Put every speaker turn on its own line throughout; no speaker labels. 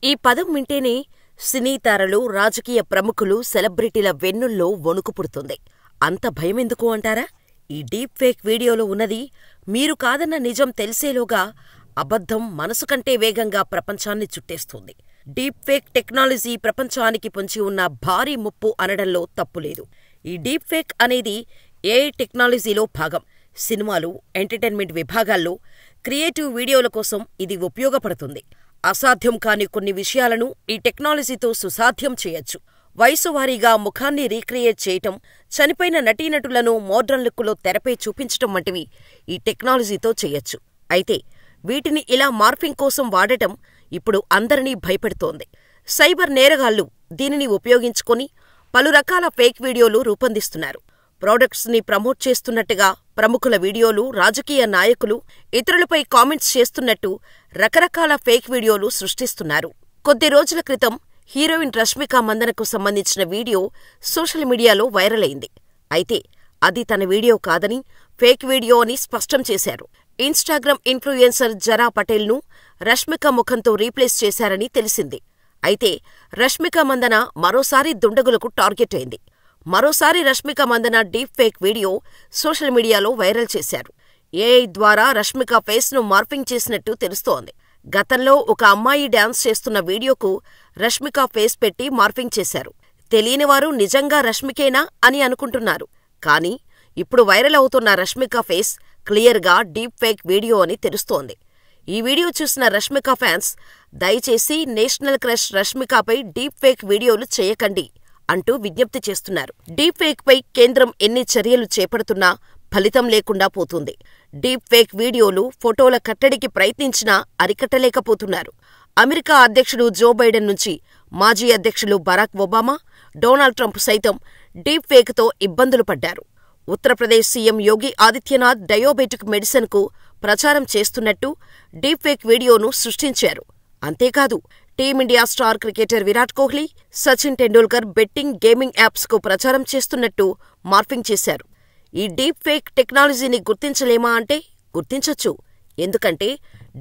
ఈ పదం వింటేనే సినీ తారలు, రాజకీయ ప్రముఖులు, సెలబ్రిటీల వెన్నుల్లో వణుకు పుడుతుంది. అంత భయమెందుకు అంటారా? ఈ డీప్ ఫేక్ వీడియోలో ఉన్నది మీరు కాదన్న నిజం తెలిసేలోగా అబద్ధం మనసు కంటే వేగంగా ప్రపంచాన్ని చుట్టేస్తుంది. డీప్ ఫేక్ టెక్నాలజీ ప్రపంచానికి పొంచి ఉన్న భారీ ముప్పు అనడంలో తప్పులేదు. ఈ డీప్ ఫేక్ అనేది ఏఐ టెక్నాలజీలో భాగం. సినిమాలు, ఎంటర్టైన్మెంట్ విభాగాల్లో క్రియేటివ్ వీడియోల కోసం ఇది ఉపయోగపడుతుంది. అసాధ్యం కాని కొన్ని విషయాలను ఈ టెక్నాలజీతో సుసాధ్యం చేయొచ్చు. వయసువారీగా ముఖాన్ని రీక్రియేట్ చేయటం, చనిపోయిన నటీనటులను మోడ్రన్ లుక్కులో తెరపై చూపించటం వంటివి ఈ టెక్నాలజీతో చేయొచ్చు. అయితే వీటిని ఇలా మార్ఫింగ్ కోసం వాడటం ఇప్పుడు అందరినీ భయపెడుతోంది. సైబర్ నేరగాళ్లు దీనిని ఉపయోగించుకొని పలు రకాల ఫేక్ వీడియోలు రూపొందిస్తున్నారు. ప్రోడక్ట్స్ ని ప్రమోట్ చేస్తున్నట్టుగా ప్రముఖుల వీడియోలు, రాజకీయ నాయకులు ఇతరులపై కామెంట్స్ చేస్తున్నట్టు రకరకాల ఫేక్ వీడియోలు సృష్టిస్తున్నారు. కొద్ది రోజుల క్రితం హీరోయిన్ రష్మిక మందనకు సంబంధించిన వీడియో సోషల్ మీడియాలో వైరల్ అయింది. అయితే అది తన వీడియో కాదని, ఫేక్ వీడియో అని స్పష్టం చేశారు. ఇన్స్టాగ్రామ్ ఇన్ఫ్లుయెన్సర్ జరా పటేల్ను రష్మిక ముఖంతో రీప్లేస్ చేశారని తెలిసింది. అయితే రష్మిక మందన మరోసారి దుండగులకు టార్గెట్ అయింది. మరోసారి Rashmika Mandanna deep fake video social మీడియాలో వైరల్ చేశారు. ఏఐ ద్వారా రష్మిక ఫేస్ను మార్ఫింగ్ చేసినట్టు తెలుస్తోంది. గతంలో ఒక అమ్మాయి డాన్స్ చేస్తున్న వీడియోకు రష్మిక ఫేస్ పెట్టి మార్ఫింగ్ చేశారు. తెలియనివారు నిజంగా రష్మికేనా అని అనుకుంటున్నారు. కానీ ఇప్పుడు వైరల్ అవుతున్న రష్మిక ఫేస్ క్లియర్గా డీప్ ఫేక్ వీడియో అని తెలుస్తోంది. ఈ వీడియో చూసిన రష్మిక ఫ్యాన్స్ దయచేసి నేషనల్ క్రష్ రష్మికపై డీప్ ఫేక్ వీడియోలు చేయకండి అంటూ విజ్ఞప్తి చేస్తున్నారు. డీప్ ఫేక్ పై కేంద్రం ఎన్ని చర్యలు చేపడుతున్నా ఫలితం లేకుండా పోతుంది. డీప్ ఫేక్ వీడియోలు, ఫోటోల కట్టడికి ప్రయత్నించినా అరికట్టలేకపోతున్నారు. అమెరికా అధ్యక్షుడు జో బైడెన్ నుంచి మాజీ అధ్యక్షులు బరాక్ ఒబామా, డొనాల్డ్ ట్రంప్ సైతం డీప్ ఫేక్తో ఇబ్బందులు పడ్డారు. ఉత్తరప్రదేశ్ సీఎం యోగి ఆదిత్యనాథ్ డయాబెటిక్ మెడిసిన్కు ప్రచారం చేస్తున్నట్టు డీప్ ఫేక్ వీడియోను సృష్టించారు. అంతేకాదు team India star cricketer Virat Kohli, Sachin Tendulkar betting, gaming యాప్స్కు ప్రచారం చేస్తున్నట్టు మార్ఫింగ్ చేశారు. ఈ డీప్ ఫేక్ టెక్నాలజీని గుర్తించలేమా అంటే గుర్తించొచ్చు. ఎందుకంటే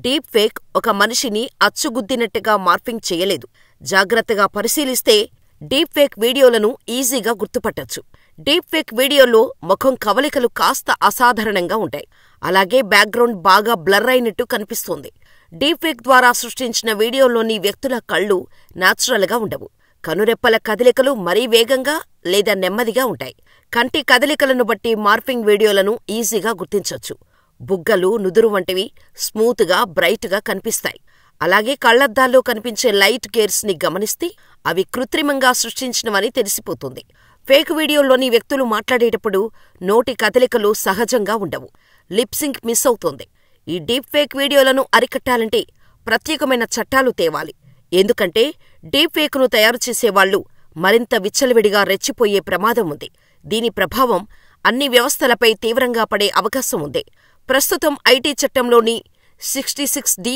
డీప్ ఫేక్ ఒక మనిషిని అచ్చుగుద్దినట్టుగా మార్ఫింగ్ చేయలేదు. జాగ్రత్తగా పరిశీలిస్తే డీప్ ఫేక్ వీడియోలను ఈజీగా గుర్తుపట్టొచ్చు. డీప్ ఫేక్ వీడియోలో ముఖం కవలికలు కాస్త అసాధారణంగా ఉంటాయి. అలాగే బ్యాక్గ్రౌండ్ బాగా బ్లర్ అయినట్టు కనిపిస్తోంది. డీప్ ఫేక్ ద్వారా సృష్టించిన వీడియోలోని వ్యక్తుల కళ్ళు న్యాచురల్గా ఉండవు. కనురెప్పల కదలికలు మరీ వేగంగా లేదా నెమ్మదిగా ఉంటాయి. కంటి కదలికలను బట్టి మార్ఫింగ్ వీడియోలను ఈజీగా గుర్తించొచ్చు. బుగ్గలు, నుదురు వంటివి స్మూత్గా, బ్రైట్గా కనిపిస్తాయి. అలాగే కళ్లద్దాల్లో కనిపించే లైట్ గేర్స్ ని గమనిస్తే అవి కృత్రిమంగా సృష్టించినవని తెలిసిపోతుంది. ఫేక్ వీడియోల్లోని వ్యక్తులు మాట్లాడేటప్పుడు నోటి కదలికలు సహజంగా ఉండవు. లిప్సింక్ మిస్ అవుతోంది. ఈ డీప్ ఫేక్ వీడియోలను అరికట్టాలంటే ప్రత్యేకమైన చట్టాలు తేవాలి. ఎందుకంటే డీప్ ఫేక్ను తయారు చేసేవాళ్లు మరింత విచ్చలవిడిగా రెచ్చిపోయే ప్రమాదం ఉంది. దీని ప్రభావం అన్ని వ్యవస్థలపై తీవ్రంగా పడే అవకాశం ఉంది. ప్రస్తుతం ఐటీ చట్టంలోని 66D,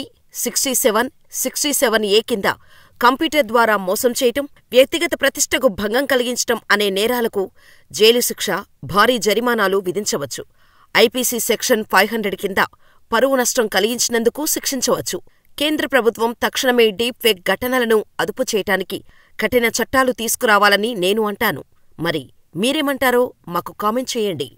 67, 67A కింద కంప్యూటర్ ద్వారా మోసం చేయటం, వ్యక్తిగత ప్రతిష్టకు భంగం కలిగించటం అనే నేరాలకు జైలు శిక్ష, భారీ జరిమానాలు విధించవచ్చు. ఐపీసీ సెక్షన్ 500 కింద పరువు నష్టం కలిగించినందుకు శిక్షించవచ్చు. కేంద్ర ప్రభుత్వం తక్షణమే డీప్ ఫేక్ ఘటనలను అదుపు చేయటానికి కఠిన చట్టాలు తీసుకురావాలని నేను అంటాను. మరి మీరేమంటారో మాకు కామెంట్ చేయండి.